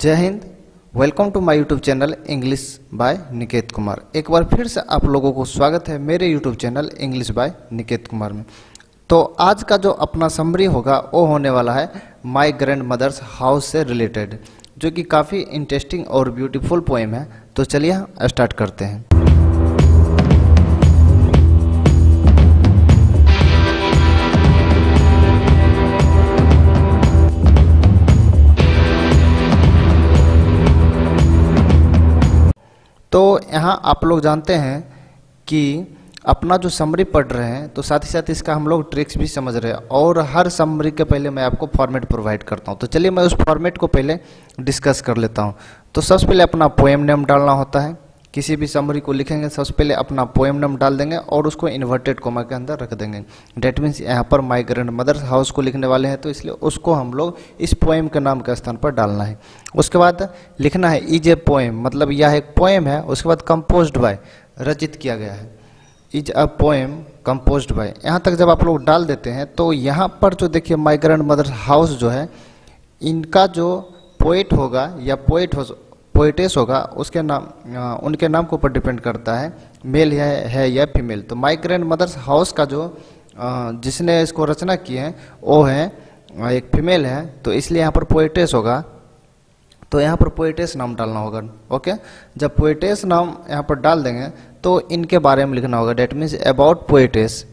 जय हिंद। Welcome to my YouTube channel English by Niket Kumar. एक बार फिर से आप लोगों को स्वागत है मेरे YouTube channel English by Niket Kumar में। तो आज का जो अपना समरी होगा वो होने वाला है माय ग्रैंड मदर्स हाउस से रिलेटेड, जो कि काफ़ी इंटरेस्टिंग और ब्यूटीफुल पोएम है। तो चलिए स्टार्ट करते हैं। तो यहाँ आप लोग जानते हैं कि अपना जो समरी पढ़ रहे हैं तो साथ ही साथ इसका हम लोग ट्रिक्स भी समझ रहे हैं, और हर समरी के पहले मैं आपको फॉर्मेट प्रोवाइड करता हूँ। तो चलिए मैं उस फॉर्मेट को पहले डिस्कस कर लेता हूँ। तो सबसे पहले अपना पोएम नेम डालना होता है। किसी भी समरी को लिखेंगे सबसे पहले अपना पोएम नेम डाल देंगे और उसको इन्वर्टेड कोमा के अंदर रख देंगे। डेट मीन्स यहाँ पर माय ग्रैंड मदर्स हाउस को लिखने वाले हैं, तो इसलिए उसको हम लोग इस पोएम के नाम के स्थान पर डालना है। उसके बाद लिखना है इज ए पोएम, मतलब यह एक पोएम है। उसके बाद कंपोज्ड बाय, रचित किया गया है। Is a poem composed bye, यहाँ तक जब आप लोग डाल देते हैं तो यहाँ पर जो देखिए माय ग्रैंड मदर्स हाउस जो है, इनका जो पोएट होगा या पोएटेस होगा उसके नाम उनके नाम के ऊपर डिपेंड करता है मेल है या फीमेल। तो माय ग्रैंड मदर्स हाउस का जो जिसने इसको रचना की है वो है एक फीमेल है, तो इसलिए यहाँ पर पोएटेस होगा। तो यहाँ पर पोएटेस नाम डालना होगा। ओके, जब पोएटेस नाम यहाँ पर डाल देंगे तो इनके बारे में लिखना होगा। That means about poetess.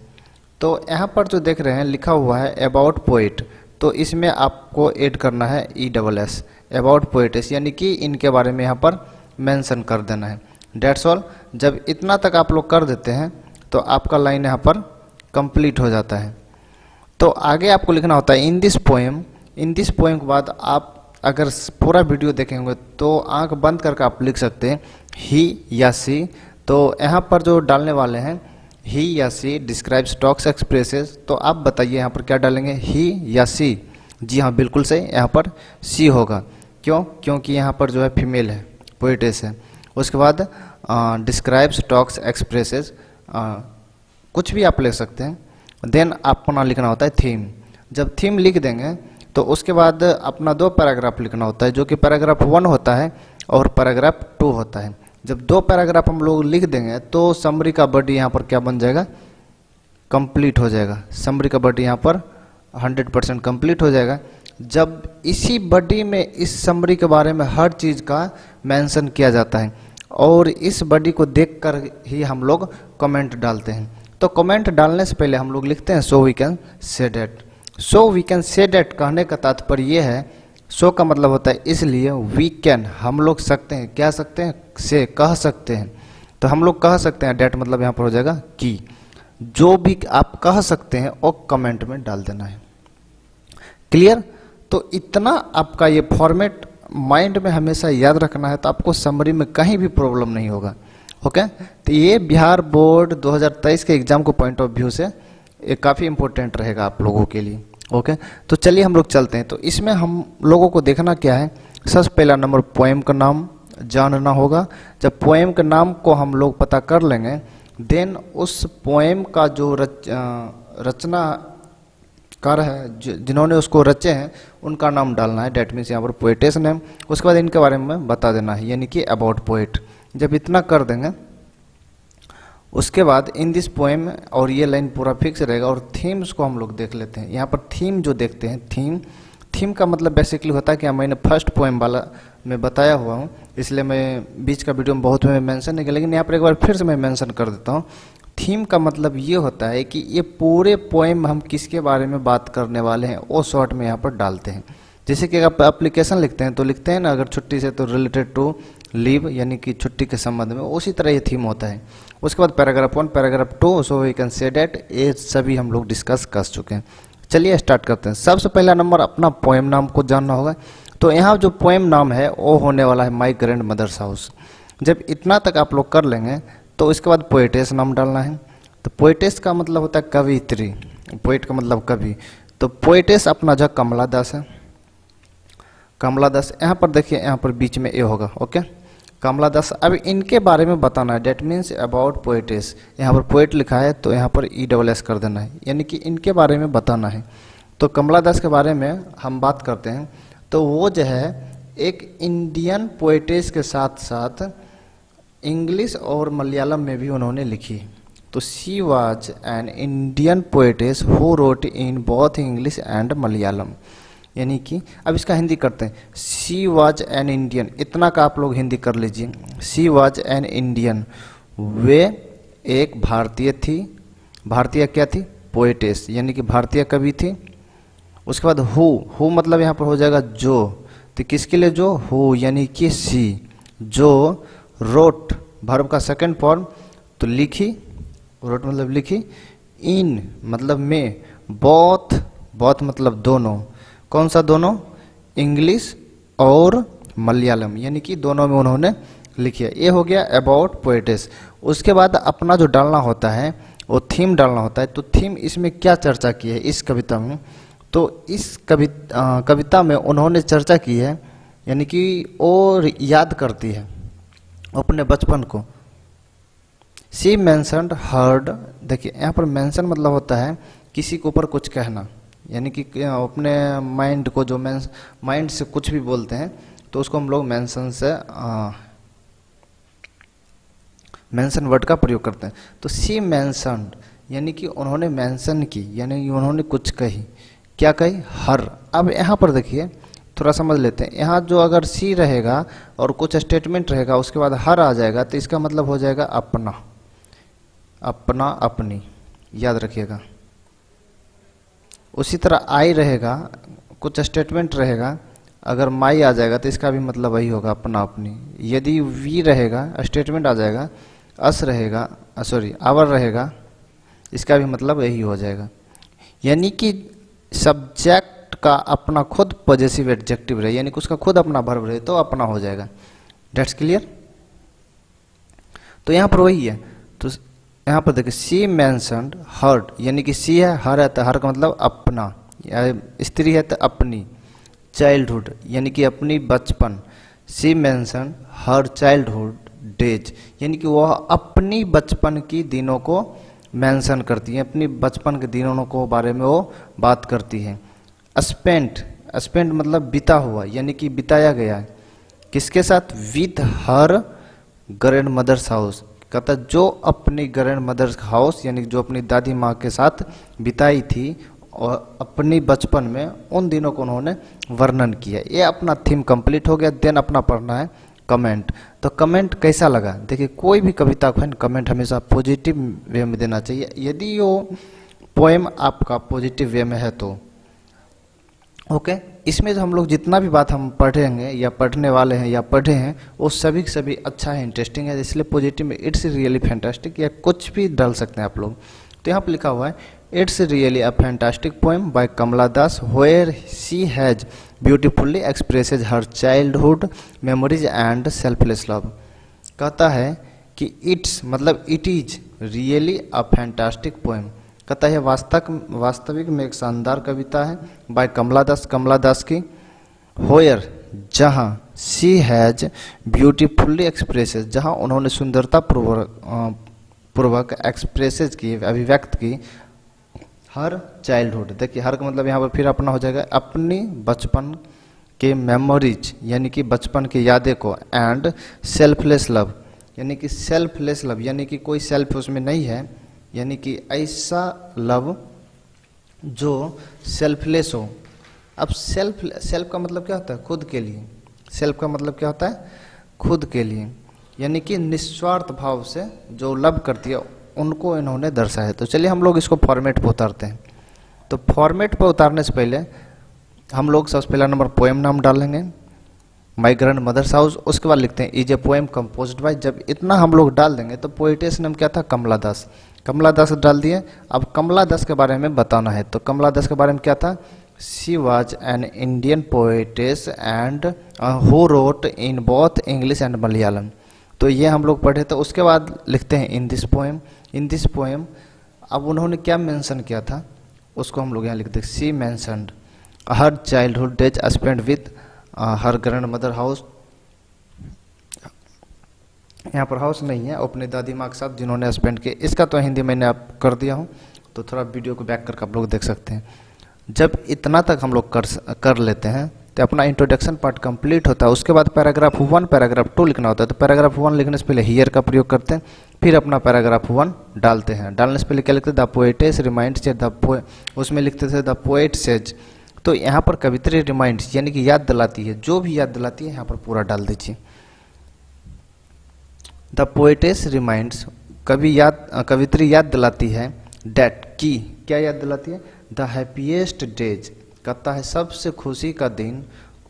तो यहाँ पर जो देख रहे हैं लिखा हुआ है अबाउट पोएट, तो इसमें आपको ऐड करना है ESS अबाउट पोएटेस, यानी कि इनके बारे में यहाँ पर मेंशन कर देना है। That's all. जब इतना तक आप लोग कर देते हैं तो आपका लाइन यहाँ पर कंप्लीट हो जाता है। तो आगे आपको लिखना होता है in this poem. In this poem के बाद आप अगर पूरा वीडियो देखेंगे तो आंख बंद करके आप लिख सकते हैं ही या सी। तो यहाँ पर जो डालने वाले हैं ही या सी डिस्क्राइब्स टॉक्स एक्सप्रेसेस, तो आप बताइए यहाँ पर क्या डालेंगे, ही या सी। जी हाँ, बिल्कुल सही, यहाँ पर सी होगा। क्यों? क्योंकि यहाँ पर जो है फीमेल है, पोएटेस है। उसके बाद डिस्क्राइब्स टॉक्स एक्सप्रेसेस, कुछ भी आप लिख सकते हैं। देन अपना लिखना होता है थीम। जब थीम लिख देंगे तो उसके बाद अपना 2 पैराग्राफ लिखना होता है, जो कि पैराग्राफ 1 होता है और पैराग्राफ 2 होता है। जब 2 पैराग्राफ हम लोग लिख देंगे तो समरी का बॉडी यहाँ पर क्या बन जाएगा, कंप्लीट हो जाएगा। समरी का बॉडी यहाँ पर 100% कंप्लीट हो जाएगा जब इसी बॉडी में इस समरी के बारे में हर चीज़ का मेंशन किया जाता है, और इस बॉडी को देखकर ही हम लोग कमेंट डालते हैं। तो कमेंट डालने से पहले हम लोग लिखते हैं so we can say that. So we can say that कहने का तात्पर्य ये है, सो का मतलब होता है इसलिए, वी कैन हम लोग सकते हैं, क्या सकते हैं, से कह सकते हैं। तो हम लोग कह सकते हैं, डैट मतलब यहाँ पर हो जाएगा कि। जो भी आप कह सकते हैं वो कमेंट में डाल देना है। क्लियर? तो इतना आपका ये फॉर्मेट माइंड में हमेशा याद रखना है, तो आपको समरी में कहीं भी प्रॉब्लम नहीं होगा। ओके, तो ये बिहार बोर्ड 2023 के एग्जाम को पॉइंट ऑफ व्यू से ये काफ़ी इंपॉर्टेंट रहेगा आप लोगों के लिए। ओके, तो चलिए हम लोग चलते हैं। तो इसमें हम लोगों को देखना क्या है, सबसे पहला नंबर पोएम का नाम जानना होगा। जब पोएम के नाम को हम लोग पता कर लेंगे, देन उस पोएम का जो रचनाकार है, जिन्होंने उसको रचे हैं, उनका नाम डालना है। डेट मीन्स यहाँ पर पोएटेस नेम। उसके बाद इनके बारे में बता देना है, यानी कि अबाउट पोएट। जब इतना कर देंगे उसके बाद इन दिस पोएम, और ये लाइन पूरा फिक्स रहेगा। और थीम्स को हम लोग देख लेते हैं। यहाँ पर थीम जो देखते हैं, थीम का मतलब बेसिकली होता है कि मैंने फर्स्ट पोएम वाला में बताया हुआ हूँ, इसलिए मैं बीच का वीडियो में बहुत में मेंशन नहीं किया, लेकिन यहाँ पर एक बार फिर से मैं मेंशन कर देता हूँ। थीम का मतलब ये होता है कि ये पूरे पोएम हम किसके बारे में बात करने वाले हैं वो शॉर्ट में यहाँ पर डालते हैं। जैसे कि आप एप्लीकेशन लिखते हैं तो लिखते हैं ना, अगर छुट्टी से तो रिलेटेड टू लीव, यानी कि छुट्टी के संबंध में, उसी तरह ये थीम होता है। उसके बाद paragraph 1, paragraph 2, so we can say that, ये सभी हम लोग डिस्कस कर चुके हैं। चलिए स्टार्ट करते हैं। सबसे पहला नंबर अपना पोएम नाम को जानना होगा। तो यहाँ जो पोएम नाम है वो होने वाला है माय ग्रैंड मदर्स हाउस। जब इतना तक आप लोग कर लेंगे तो इसके बाद पोएटेस नाम डालना है। तो पोएटेस का मतलब होता है कवियत्री, पोएट का मतलब कवि। तो पोएटेस अपना जो कमला दास है, कमला दास। यहाँ पर देखिए, यहाँ पर बीच में ए होगा। ओके, कमला दास। अब इनके बारे में बताना है। That means about poetess. यहाँ पर पोएट लिखा है तो यहाँ पर ESS कर देना है, यानी कि इनके बारे में बताना है। तो कमला दास के बारे में हम बात करते हैं। तो वो जो है एक इंडियन पोएटेस के साथ साथ इंग्लिश और मलयालम में भी उन्होंने लिखी। तो she was an Indian poetess who wrote in both English and Malayalam. यानी कि अब इसका हिंदी करते हैं। शी वाज एन इंडियन, इतना का आप लोग हिंदी कर लीजिए। शी वाज एन इंडियन, वे एक भारतीय थी। भारतीय क्या थी? पोएटेस, यानी कि भारतीय कवि थी। उसके बाद हु मतलब यहाँ पर हो जाएगा जो, तो किसके लिए जो? हु यानी कि सी, जो रोट वर्ब का सेकंड फॉर्म, तो लिखी, रोट मतलब लिखी, इन मतलब में, बोथ मतलब दोनों, कौन सा दोनों? इंग्लिश और मलयालम, यानी कि दोनों में उन्होंने लिखी है। ये हो गया अबाउट पोएटेस। उसके बाद अपना जो डालना होता है वो थीम डालना होता है। तो थीम इसमें क्या चर्चा की है इस कविता में? तो इस कविता में उन्होंने चर्चा की है, यानी कि और याद करती है अपने बचपन को। शी मेंशन्ड हर्ड, देखिए यहाँ पर मेंशन मतलब होता है किसी के ऊपर कुछ कहना, यानी कि अपने माइंड को, जो माइंड से कुछ भी बोलते हैं तो उसको हम लोग मेंशन से मेंशन वर्ड का प्रयोग करते हैं। तो शी मेंशन्ड यानी कि उन्होंने मेंशन की, यानी कि उन्होंने कुछ कही। क्या कही? हर। अब यहाँ पर देखिए थोड़ा समझ लेते हैं। यहाँ जो अगर सी रहेगा और कुछ स्टेटमेंट रहेगा उसके बाद हर आ जाएगा तो इसका मतलब हो जाएगा अपना, अपना, अपनी, याद रखिएगा। उसी तरह आई रहेगा, कुछ स्टेटमेंट रहेगा, अगर माई आ जाएगा तो इसका भी मतलब वही होगा, अपना, अपनी। यदि वी रहेगा, स्टेटमेंट आ जाएगा, अस रहेगा, सॉरी आवर रहेगा, इसका भी मतलब यही हो जाएगा। यानी कि सब्जेक्ट का अपना खुद पॉजेसिव एडजेक्टिव रहे, यानी कि उसका खुद अपना वर्ब रहे तो अपना हो जाएगा। That's clear? तो यहाँ पर वही है। तो यहाँ पर देखिए शी मेंशन्ड हर्ड, यानी कि सी है, हर है तो हर का मतलब अपना, या स्त्री है तो अपनी। चाइल्डहुड यानी कि अपनी बचपन। She mentioned her childhood days, यानी कि वह अपनी बचपन की दिनों को मेंशन करती है, अपनी बचपन के दिनों को बारे में वो बात करती है। स्पेंट मतलब बिता हुआ, यानी कि बिताया गया है। किसके साथ? With her grandmother's house, कहता जो अपनी ग्रैंड मदर्स हाउस, यानी जो अपनी दादी माँ के साथ बिताई थी और अपनी बचपन में उन दिनों को उन्होंने वर्णन किया। ये अपना थीम कंप्लीट हो गया। देन अपना पढ़ना है कमेंट। तो कमेंट कैसा लगा? देखिए कोई भी कविता को कमेंट हमेशा पॉजिटिव वे में देना चाहिए। यदि वो पोएम आपका पॉजिटिव वे में है तो ओके। इसमें जो हम लोग जितना भी बात हम पढ़ेंगे या पढ़ने वाले हैं या पढ़े हैं वो सभी सभी अच्छा है, इंटरेस्टिंग है, इसलिए पॉजिटिव में इट्स रियली फैंटास्टिक या कुछ भी डाल सकते हैं आप लोग। तो यहाँ पर लिखा हुआ है it's really a fantastic poem by Kamala Das where she has beautifully expresses her childhood memories and selfless love. कहता है कि इट्स मतलब it is really a fantastic poem, कहता है वास्तविक में एक शानदार कविता है बाय कमला दास की। होयर जहाँ, शी हैज ब्यूटीफुल्ली एक्सप्रेसेज जहाँ उन्होंने सुंदरता पूर्वक एक्सप्रेसेज की, अभिव्यक्त की, हर चाइल्डहुड। देखिए हर का मतलब यहाँ पर फिर अपना हो जाएगा, अपनी बचपन के मेमोरीज यानी कि बचपन की यादें को, एंड सेल्फलेस लव यानी कि सेल्फलेस लव यानी कि कोई सेल्फ उसमें नहीं है, यानी कि ऐसा लव जो सेल्फलेस हो। अब सेल्फ का मतलब क्या होता है? खुद के लिए। सेल्फ का मतलब क्या होता है? खुद के लिए, यानी कि निस्वार्थ भाव से जो लव करती है उनको इन्होंने दर्शाया है। तो चलिए हम लोग इसको फॉर्मेट पर उतारते हैं। तो फॉर्मेट पर उतारने से पहले हम लोग सबसे पहला नंबर पोएम नाम डालेंगे, माई ग्रैंड मदर्स हाउस। उसके बाद लिखते हैं is a poem composed bye. जब इतना हम लोग डाल देंगे तो पोएटेस नाम क्या था? कमला दास डाल दिए। अब कमला दास के बारे में बताना है। तो कमला दास के बारे में क्या था? She was an Indian poetess and who wrote in both English and Malayalam. तो ये हम लोग पढ़े। तो उसके बाद लिखते हैं इन दिस पोएम। अब उन्होंने क्या मेंशन किया था उसको हम लोग यहाँ लिखते हैं she mentioned her childhood days spend with her grand mother house. यहाँ पर हाउस नहीं है, अपने दादी माँ के साथ जिन्होंने स्पेंड किए। इसका तो हिंदी मैंने आप कर दिया हूँ, तो थोड़ा वीडियो को बैक करके आप लोग देख सकते हैं। जब इतना तक हम लोग कर लेते हैं तो तो अपना इंट्रोडक्शन पार्ट कंप्लीट होता है। उसके बाद पैराग्राफ 1 पैराग्राफ 2 लिखना होता है। तो पैराग्राफ 1 लिखने से पहले हियर का प्रयोग करते हैं, फिर अपना पैराग्राफ 1 डालते हैं। डालने से पहले क्या लिखते हैं, द पोएटेस रिमाइंड्स उसमें लिखते थे द पोएट सेज। तो यहाँ पर कवित्री रिमाइंड्स यानी कि याद दिलाती है, जो भी याद दिलाती है यहाँ पर पूरा डाल दीजिए। द पोएटेस रिमाइंड्स कवित्री याद दिलाती है डेट की, क्या याद दिलाती है, द हैप्पीएस्ट डेज कहता है सबसे खुशी का दिन,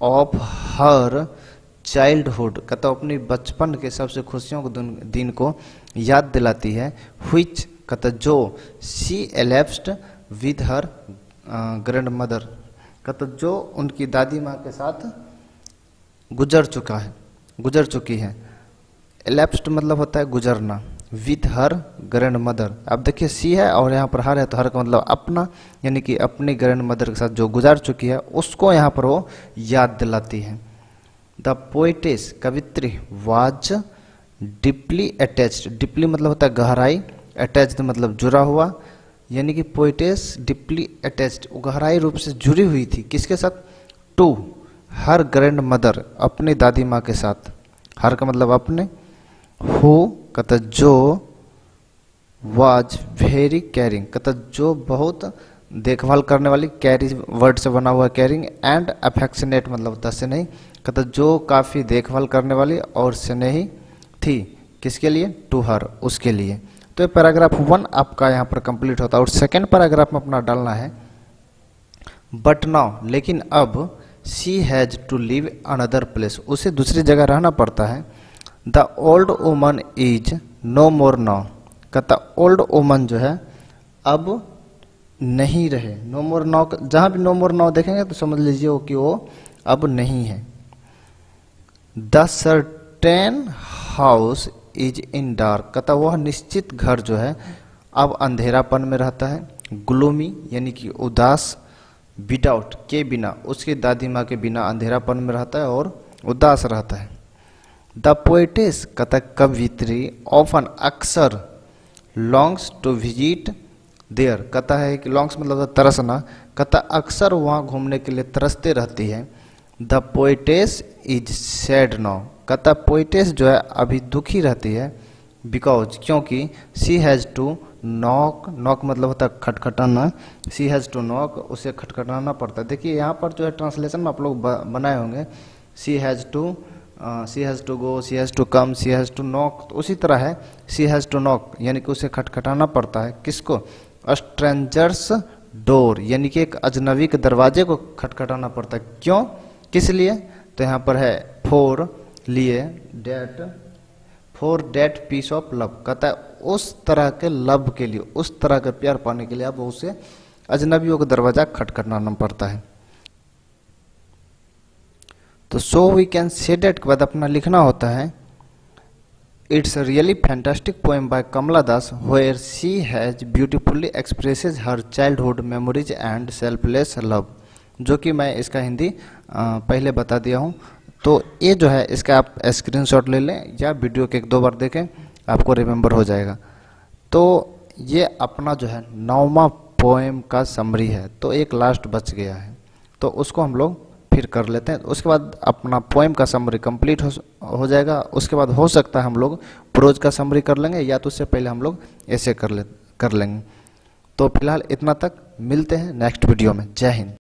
ऑफ हर चाइल्डहुड कहता है अपनी बचपन के सबसे खुशियों के दिन को याद दिलाती है, व्हिच कहता जो she elapsed with her grandmother कहता जो उनकी दादी माँ के साथ गुजर चुकी है। एलेप्स्ड मतलब होता है गुजरना, विथ हर ग्रैंड मदर। अब देखिए सी है और यहाँ पर हर है, तो हर का मतलब अपना, यानी कि अपनी ग्रैंड मदर के साथ जो गुजार चुकी है उसको यहाँ पर वो याद दिलाती है। द पोएटेस कवित्री वाज डीपली अटैच्ड, डीपली मतलब होता है गहराई, अटैच्ड मतलब जुड़ा हुआ, यानी कि पोएटेस डीपली अटैच्ड गहराई रूप से जुड़ी हुई थी किसके साथ, टू हर ग्रैंड मदर अपनी दादी माँ के साथ। हर का मतलब अपने, हु कहता जो वाज वेरी केयरिंग कहता जो बहुत देखभाल करने वाली, कैरी वर्ड से बना हुआ कैरिंग, एंड अफेक्शनेट मतलब होता है स्नेही, कहता जो काफ़ी देखभाल करने वाली और स्नेही थी किसके लिए, टू हर उसके लिए। तो ये पैराग्राफ 1 आपका यहाँ पर कंप्लीट होता है। और सेकेंड पैराग्राफ में अपना डालना है बट नाउ लेकिन अब she has to live another place, उसे दूसरी जगह रहना पड़ता है। The old woman is no more now कहता ओल्ड वुमन जो है अब नहीं रहे, नो मोर नाउ जहाँ भी नो मोर नाउ देखेंगे तो समझ लीजिए कि वो अब नहीं है। The certain house is in dark कहता वह निश्चित घर जो है अब अंधेरापन में रहता है। ग्लूमी यानी कि उदास, विदाउट के बिना, उसकी दादी माँ के बिना अंधेरापन में रहता है और उदास रहता है। द पोएटेस कहता कवित्री ऑफन अक्सर लॉन्ग्स टू विजिट देयर कहता है कि लॉन्ग्स मतलब तरसना, कहता अक्सर वहाँ घूमने के लिए तरसते रहती है। The poetess is sad now कहता पोएटेस जो है अभी दुखी रहती है, बिकॉज क्योंकि she has to knock, knock मतलब होता है खटखटाना, शी हैज़ टू नॉक उसे खटखटाना पड़ता है। देखिए यहाँ पर जो है ट्रांसलेशन में आप लोग बनाए होंगे she has to go, she has to come, she has to knock, तो उसी तरह है शी हैज़ टू नॉक यानी कि उसे खटखटाना पड़ता है किसको, स्ट्रेंजर्स डोर यानी कि एक अजनबी के दरवाजे को खटखटाना पड़ता है। क्यों, किस लिए, तो यहाँ पर है फॉर लिए, that for that piece of love कहता है उस तरह के लव के लिए, उस तरह का प्यार पाने के लिए अब उसे अजनबियों का दरवाजा खटखटाना पड़ता है। तो so we can say that के बाद अपना लिखना होता है it's really fantastic poem by Kamala Das where she has beautifully expresses her childhood memories and selfless love, जो कि मैं इसका हिंदी पहले बता दिया हूँ। तो ये जो है इसका आप स्क्रीनशॉट ले लें या वीडियो के 1-2 बार देखें, आपको रिमेंबर हो जाएगा। तो ये अपना जो है 9वां पोएम का समरी है। तो एक लास्ट बच गया है, तो उसको हम लोग फिर कर लेते हैं। उसके बाद अपना पोएम का समरी कंप्लीट हो जाएगा। उसके बाद हो सकता है हम लोग प्रोज का समरी कर लेंगे, या तो उससे पहले हम लोग ऐसे कर लेंगे। तो फिलहाल इतना तक, मिलते हैं नेक्स्ट वीडियो में। जय हिंद।